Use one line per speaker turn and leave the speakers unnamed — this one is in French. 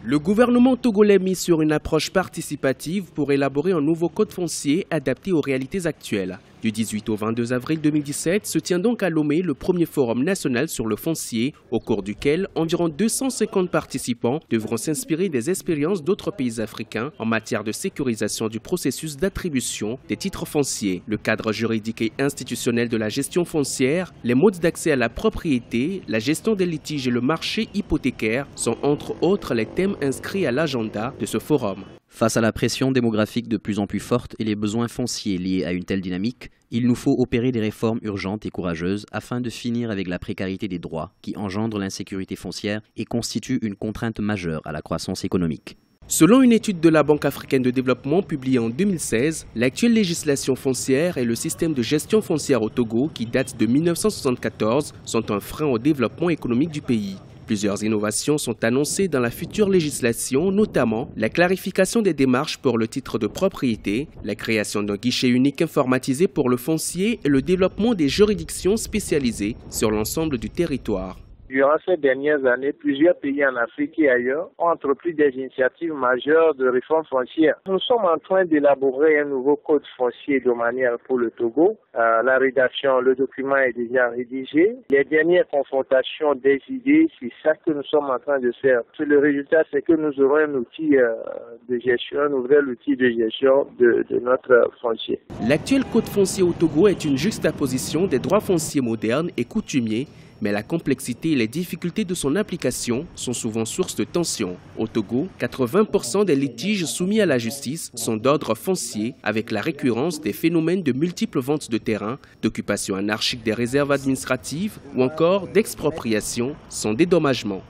Le gouvernement togolais mise sur une approche participative pour élaborer un nouveau code foncier adapté aux réalités actuelles. Du 18 au 22 avril 2017 se tient donc à Lomé le premier forum national sur le foncier, au cours duquel environ 250 participants devront s'inspirer des expériences d'autres pays africains en matière de sécurisation du processus d'attribution des titres fonciers, le cadre juridique et institutionnel de la gestion foncière, les modes d'accès à la propriété, la gestion des litiges et le marché hypothécaire sont entre autres les thèmes inscrits à l'agenda de ce forum.
Face à la pression démographique de plus en plus forte et les besoins fonciers liés à une telle dynamique, il nous faut opérer des réformes urgentes et courageuses afin de finir avec la précarité des droits qui engendre l'insécurité foncière et constitue une contrainte majeure à la croissance économique.
Selon une étude de la Banque africaine de développement publiée en 2016, l'actuelle législation foncière et le système de gestion foncière au Togo, qui date de 1974, sont un frein au développement économique du pays. Plusieurs innovations sont annoncées dans la future législation, notamment la clarification des démarches pour le titre de propriété, la création d'un guichet unique informatisé pour le foncier et le développement des juridictions spécialisées sur l'ensemble du territoire.
Durant ces dernières années, plusieurs pays en Afrique et ailleurs ont entrepris des initiatives majeures de réforme foncière. Nous sommes en train d'élaborer un nouveau code foncier domanial pour le Togo. La rédaction, le document est déjà rédigé. Les dernières confrontations des idées, c'est ça que nous sommes en train de faire. Le résultat, c'est que nous aurons un outil de gestion, un nouvel outil de gestion de notre foncier.
L'actuel code foncier au Togo est une juxtaposition des droits fonciers modernes et coutumiers, mais la complexité et les difficultés de son application sont souvent source de tensions. Au Togo, 80% des litiges soumis à la justice sont d'ordre foncier, avec la récurrence des phénomènes de multiples ventes de terrain, d'occupation anarchique des réserves administratives ou encore d'expropriation sans dédommagement.